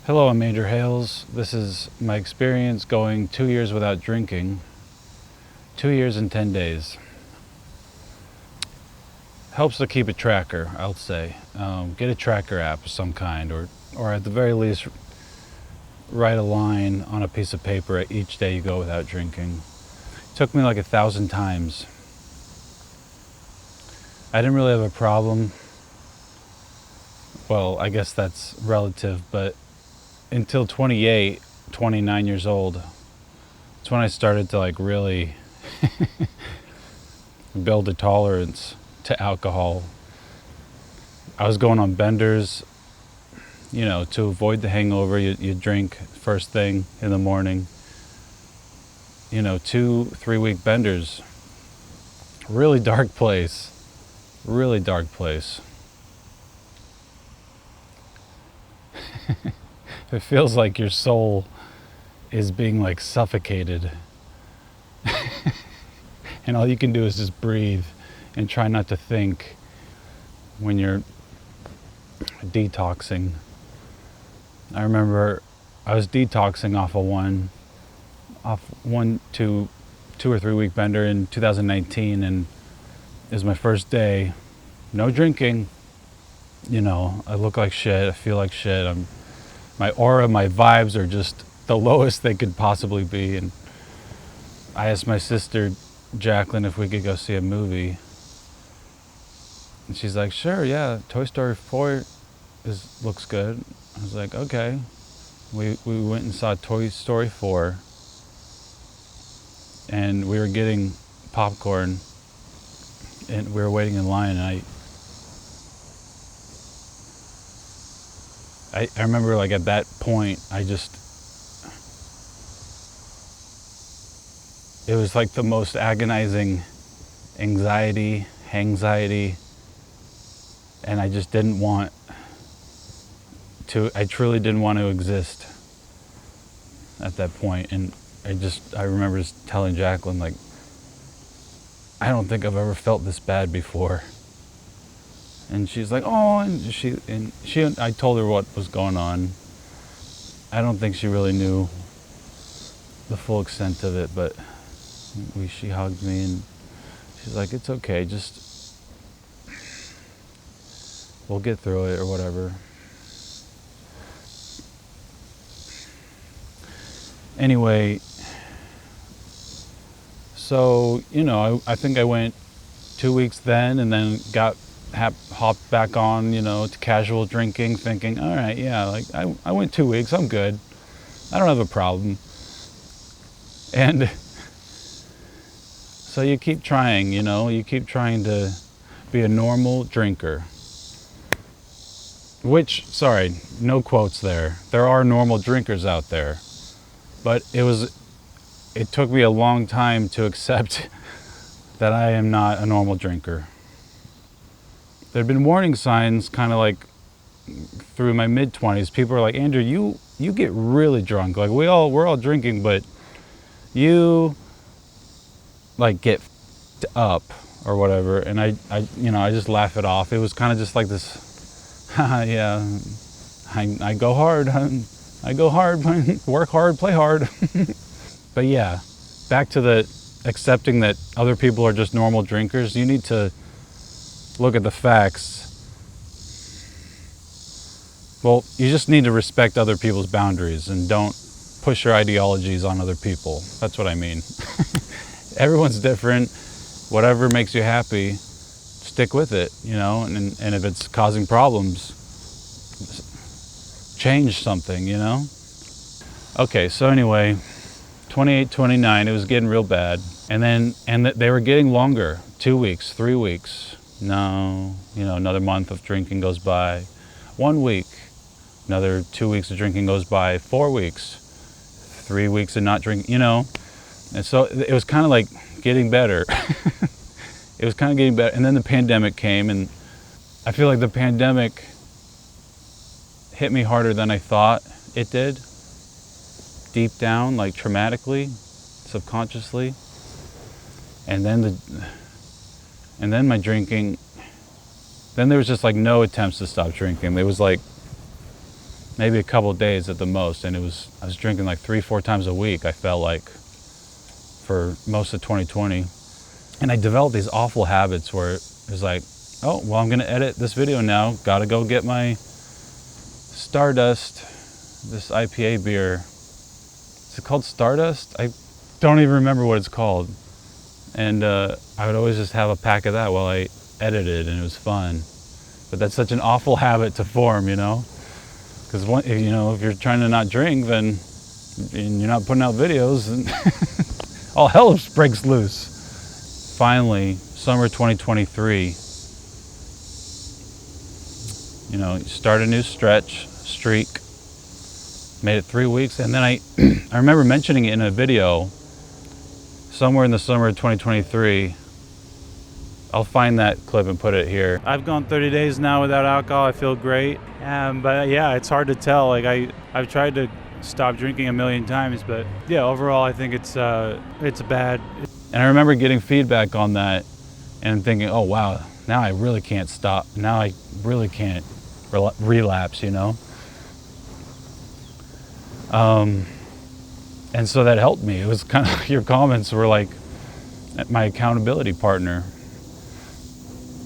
Hello, I'm Andrew Hales. This is my experience going 2 years without drinking. 2 years and 10 days. Helps to keep a tracker, I'll say. Get a tracker app of some kind, or at the very least, write a line on a piece of paper each day you go without drinking. It took me like 1,000 times. I didn't really have a problem. Well, I guess that's relative, but until 28, 29 years old, that's when I started to like really build a tolerance to alcohol. I was going on benders, to avoid the hangover. You drink first thing in the morning. 2-3 week benders. Really dark place. Really dark place. It feels like your soul is being like suffocated. And all you can do is just breathe and try not to think when you're detoxing. I remember I was detoxing off one 2 or 3 week bender in 2019, and it was my first day. No drinking. I look like shit. I feel like shit. My aura, my vibes are just the lowest they could possibly be. And I asked my sister Jacqueline if we could go see a movie, and she's like, "Sure, yeah, Toy Story 4 looks good." I was like, "Okay." We went and saw Toy Story 4, and we were getting popcorn, and we were waiting in line, and I remember like at that point, it was like the most agonizing anxiety, and I just didn't want to, I truly didn't want to exist at that point. And I remember just telling Jacqueline, like, I don't think I've ever felt this bad before. And she's like, "Oh," and I told her what was going on. I don't think she really knew the full extent of it, but she hugged me and she's like, "It's okay, we'll get through it," or whatever. Anyway, so, I think I went 2 weeks then, and then hopped back on, to casual drinking, thinking, all right, yeah, like I went 2 weeks, I'm good. I don't have a problem. And so you keep trying, you keep trying to be a normal drinker. Which, sorry, no quotes there. There are normal drinkers out there. But it took me a long time to accept that I am not a normal drinker. There had been warning signs kind of like through my mid-20s. People are like, "Andrew, you get really drunk. Like we're all drinking, but you like get f***ed up or whatever." And I just laugh it off. It was kind of just like this, yeah, I go hard. I go hard, work hard, play hard. But yeah, back to the accepting that other people are just normal drinkers. You need to look at the facts. Well, you just need to respect other people's boundaries and don't push your ideologies on other people. That's what I mean. Everyone's different. Whatever makes you happy, stick with it, and if it's causing problems, change something, Okay, so anyway, 28, 29, it was getting real bad. And they were getting longer, 2 weeks, 3 weeks. No, another month of drinking goes by. 1 week, another 2 weeks of drinking goes by. 4 weeks, 3 weeks of not drinking, And so it was kind of like getting better. It was kind of getting better. And then the pandemic came, and I feel like the pandemic hit me harder than I thought it did. Deep down, like traumatically, subconsciously. And then my drinking, then there was just like no attempts to stop drinking. It was like maybe a couple of days at the most. And I was drinking like 3-4 times a week, I felt like, for most of 2020. And I developed these awful habits where it was like, oh, well, I'm gonna edit this video now. Gotta go get my Stardust, this IPA beer. Is it called Stardust? I don't even remember what it's called. And I would always just have a pack of that while I edited, and it was fun. But that's such an awful habit to form, you know? Because if you're trying to not drink, then and you're not putting out videos, and all hell breaks loose. Finally, summer 2023, start a new streak, made it 3 weeks, and then I remember mentioning it in a video somewhere in the summer of 2023. I'll find that clip and put it here. I've gone 30 days now without alcohol. I feel great. But yeah, it's hard to tell. Like I've tried to stop drinking a million times, but yeah, overall I think it's bad. And I remember getting feedback on that and thinking, oh wow, now I really can't stop. Now I really can't relapse, And so that helped me. It was kind of, your comments were like my accountability partner.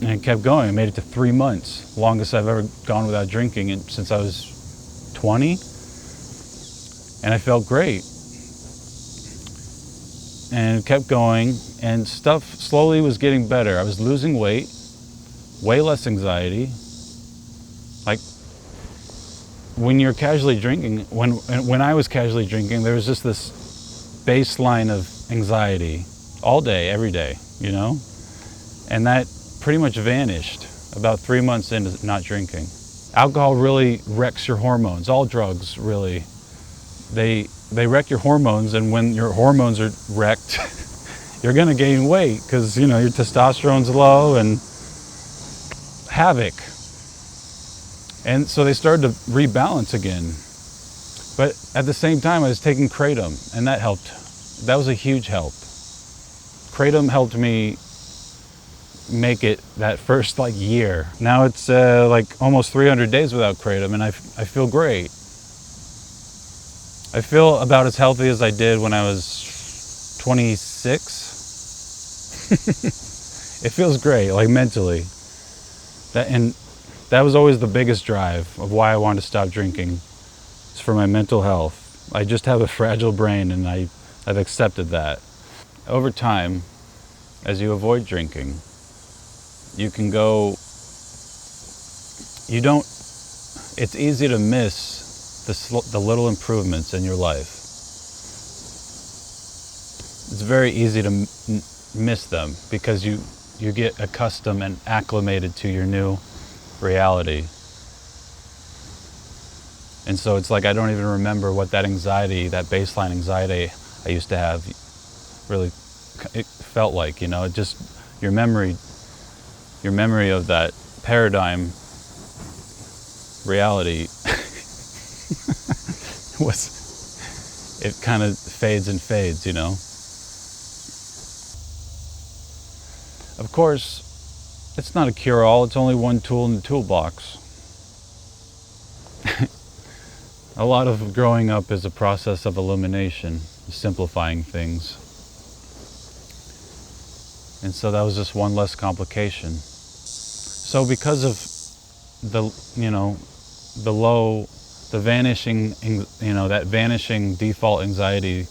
And it kept going. I made it to 3 months, longest I've ever gone without drinking since I was 20. And I felt great. And it kept going, and stuff slowly was getting better. I was losing weight, way less anxiety. Like when you're casually drinking, when I was casually drinking, there was just this baseline of anxiety all day, every day, And that pretty much vanished about 3 months into not drinking. Alcohol really wrecks your hormones. All drugs really, they wreck your hormones, and when your hormones are wrecked, you're gonna gain weight because your testosterone's low and havoc. And so they started to rebalance again. But at the same time, I was taking Kratom, and that helped. That was a huge help. Kratom helped me make it that first year. Now it's almost 300 days without Kratom, and I feel great. I feel about as healthy as I did when I was 26. It feels great, mentally. That was always the biggest drive of why I wanted to stop drinking. It's for my mental health. I just have a fragile brain, and I've accepted that. Over time, as you avoid drinking, you can go, it's easy to miss the little improvements in your life. It's very easy to miss them because you get accustomed and acclimated to your new reality. And so it's like I don't even remember what that baseline anxiety I used to have really it felt like, it just, your memory of that paradigm reality it kind of fades and fades, Of course, it's not a cure-all, it's only one tool in the toolbox. A lot of growing up is a process of elimination, simplifying things. And so that was just one less complication. So because of the vanishing, that vanishing default anxiety,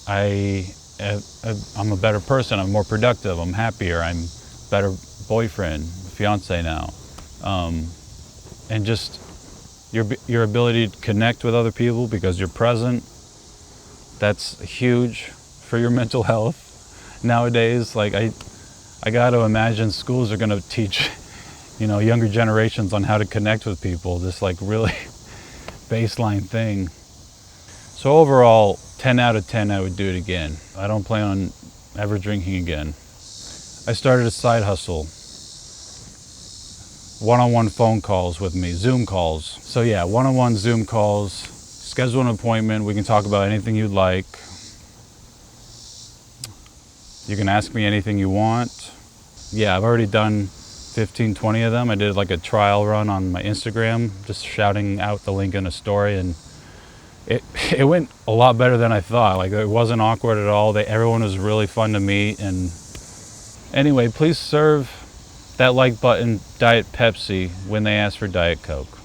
I'm a better person, I'm more productive, I'm happier, I'm a better boyfriend, fiance now. And just your ability to connect with other people because you're present, that's huge for your mental health. Nowadays, I got to imagine schools are going to teach, younger generations on how to connect with people, this really baseline thing. So overall, 10 out of 10, I would do it again. I don't plan on ever drinking again. I started a side hustle. One-on-one phone calls with me, Zoom calls. So yeah, one-on-one Zoom calls, schedule an appointment, we can talk about anything you'd like. You can ask me anything you want. Yeah, I've already done 15, 20 of them. I did like a trial run on my Instagram, just shouting out the link in a story, and it went a lot better than I thought. Like, it wasn't awkward at all. Everyone was really fun to meet. And anyway, please serve that like button Diet Pepsi when they ask for Diet Coke.